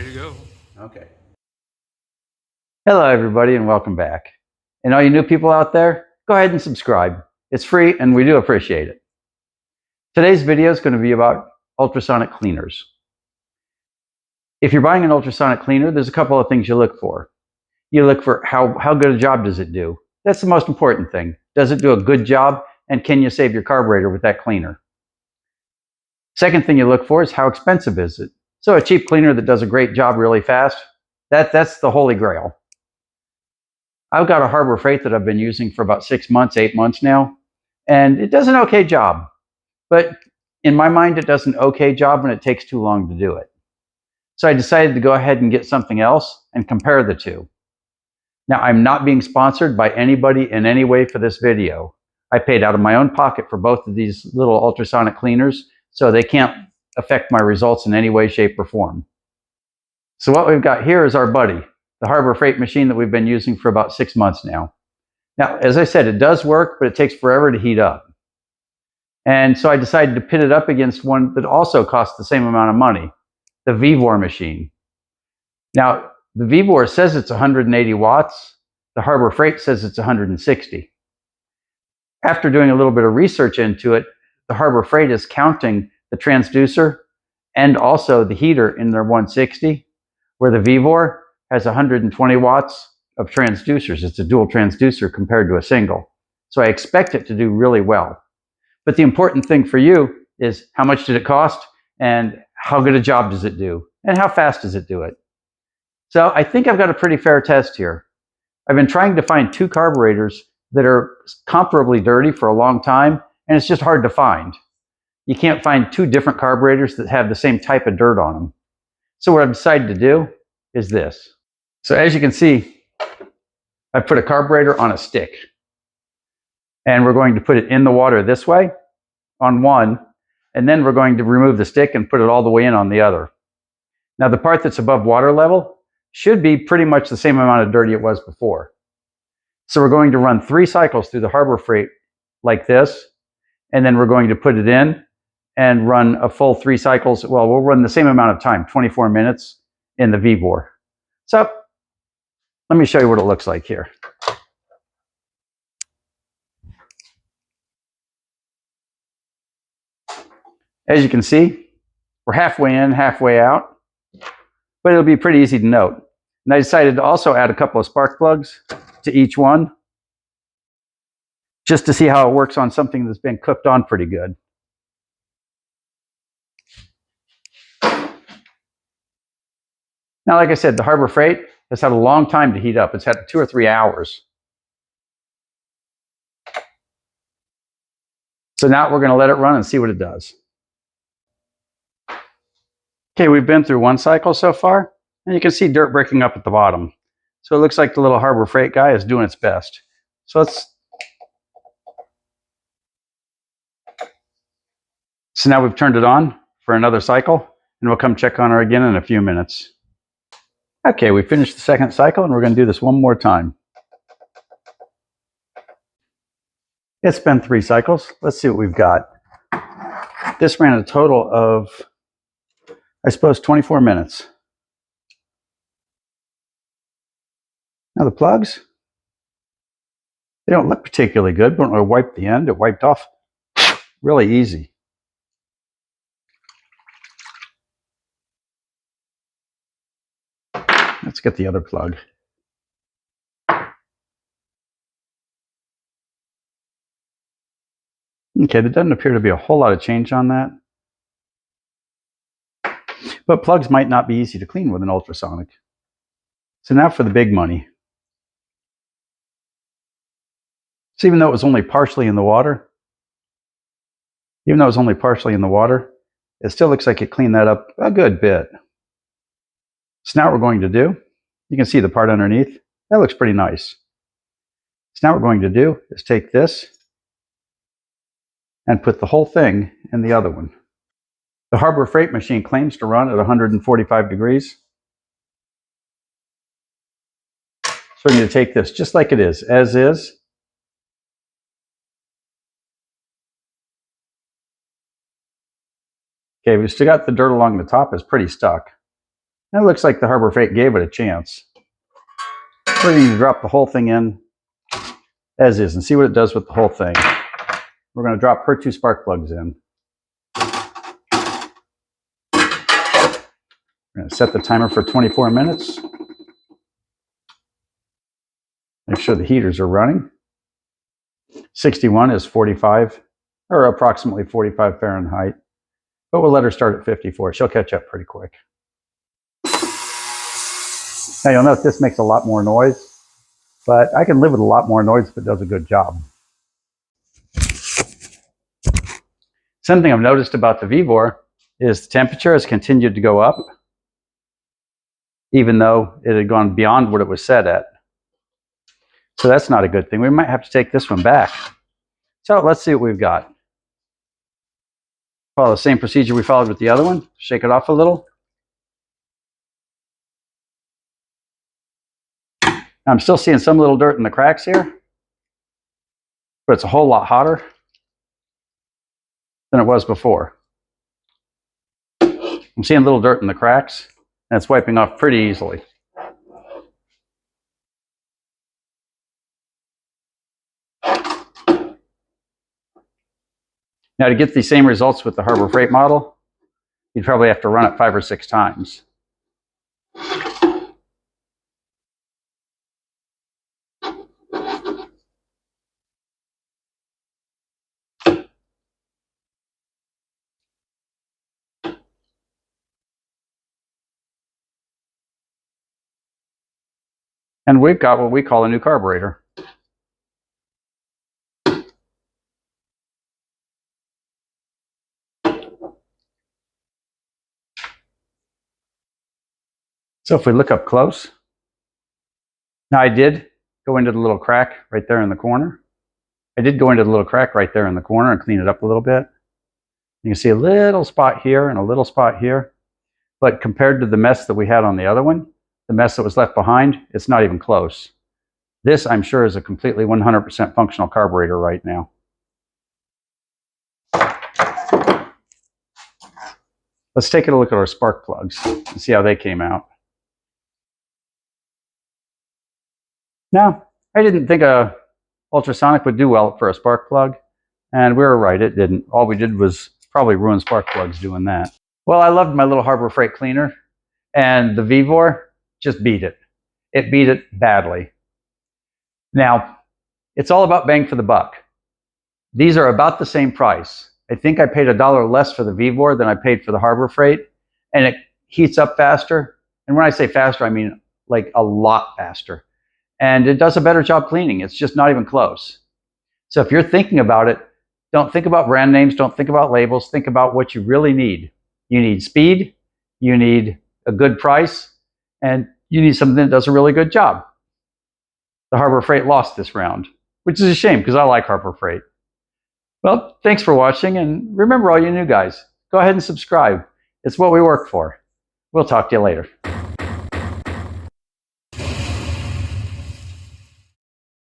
ready to go. Okay. Hello, everybody, and welcome back. And all you new people out there, go ahead and subscribe. It's free, and we do appreciate it. Today's video is going to be about ultrasonic cleaners. If you're buying an ultrasonic cleaner, there's a couple of things you look for. You look for how good a job does it do. That's the most important thing. Does it do a good job, and can you save your carburetor with that cleaner? Second thing you look for is how expensive is it. So a cheap cleaner that does a great job really fast, that's the holy grail. I've got a Harbor Freight that I've been using for about 6 months, 8 months now, and it does an okay job. But in my mind, it does an okay job and it takes too long to do it. So I decided to go ahead and get something else and compare the two. Now, I'm not being sponsored by anybody in any way for this video. I paid out of my own pocket for both of these little ultrasonic cleaners, so they can't affect my results in any way, shape, or form. So what we've got here is our buddy, the Harbor Freight machine that we've been using for about 6 months now. Now, as I said, it does work, but it takes forever to heat up. And so I decided to pit it up against one that also costs the same amount of money, the Vevor machine. Now, the Vevor says it's 180 watts. The Harbor Freight says it's 160. After doing a little bit of research into it, the Harbor Freight is counting the transducer and also the heater in their 160, where the Vevor has 120 watts of transducers. It's a dual transducer compared to a single. So I expect it to do really well. But the important thing for you is how much did it cost and how good a job does it do and how fast does it do it. So I think I've got a pretty fair test here. I've been trying to find two carburetors that are comparably dirty for a long time, and it's just hard to find. You can't find two different carburetors that have the same type of dirt on them. So what I've decided to do is this. So as you can see, I put a carburetor on a stick. And we're going to put it in the water this way on one, and then we're going to remove the stick and put it all the way in on the other. Now the part that's above water level should be pretty much the same amount of dirty it was before. So we're going to run 3 cycles through the Harbor Freight like this, and then we're going to put it in and run a full 3 cycles. Well, we'll run the same amount of time, 24 minutes in the Vevor. So let me show you what it looks like here. As you can see, we're halfway in, halfway out, but it'll be pretty easy to note. And I decided to also add a couple of spark plugs to each one, just to see how it works on something that's been cooked on pretty good. Now, like I said, the Harbor Freight has had a long time to heat up. It's had 2 or 3 hours. So now we're going to let it run and see what it does. Okay, we've been through 1 cycle so far, and you can see dirt breaking up at the bottom. So it looks like the little Harbor Freight guy is doing its best. So now we've turned it on for another cycle, and we'll come check on her again in a few minutes. Okay, we finished the 2nd cycle, and we're going to do this one more time. It's been 3 cycles. Let's see what we've got. This ran a total of, I suppose, 24 minutes. Now the plugs, they don't look particularly good, but when I wiped the end, it wiped off really easy. Let's get the other plug. Okay, there doesn't appear to be a whole lot of change on that. But plugs might not be easy to clean with an ultrasonic. So now for the big money. So even though it was only partially in the water, it still looks like it cleaned that up a good bit. So now what we're going to do, you can see the part underneath, that looks pretty nice. So now what we're going to do is take this and put the whole thing in the other one. The Harbor Freight machine claims to run at 145 degrees. So we're going to take this just like it is, as is. Okay, we've still got the dirt along the top, it's pretty stuck. And it looks like the Harbor Freight gave it a chance. We're going to drop the whole thing in as is and see what it does with the whole thing. We're going to drop her 2 spark plugs in. We're going to set the timer for 24 minutes. Make sure the heaters are running. 61 is 45, or approximately 45 Fahrenheit. But we'll let her start at 54. She'll catch up pretty quick. Now you'll note this makes a lot more noise, but I can live with a lot more noise if it does a good job. Something I've noticed about the Vevor is the temperature has continued to go up, even though it had gone beyond what it was set at. So that's not a good thing. We might have to take this one back. So let's see what we've got. Follow the same procedure we followed with the other one. Shake it off a little. I'm still seeing some little dirt in the cracks here, but it's a whole lot hotter than it was before. I'm seeing little dirt in the cracks, and it's wiping off pretty easily. Now, to get the same results with the Harbor Freight model, you'd probably have to run it 5 or 6 times. And we've got what we call a new carburetor. So if we look up close, now I did go into the little crack right there in the corner. I did go into the little crack right there in the corner and clean it up a little bit. You can see a little spot here and a little spot here. But compared to the mess that we had on the other one, the mess that was left behind, it's not even close. This, I'm sure, is a completely 100% functional carburetor right now. Let's take a look at our spark plugs and see how they came out. Now, I didn't think a ultrasonic would do well for a spark plug, and we were right, it didn't. All we did was probably ruin spark plugs doing that. Well, I loved my little Harbor Freight cleaner, and the Vevor just beat it. It beat it badly. Now, it's all about bang for the buck. These are about the same price. I think I paid $1 less for the Vevor than I paid for the Harbor Freight, and it heats up faster. And when I say faster, I mean like a lot faster. And it does a better job cleaning. It's just not even close. So if you're thinking about it, don't think about brand names, don't think about labels, think about what you really need. You need speed, you need a good price, and you need something that does a really good job. The Harbor Freight lost this round, which is a shame because I like Harbor Freight. Well, thanks for watching, and remember, all you new guys, go ahead and subscribe. It's what we work for. We'll talk to you later.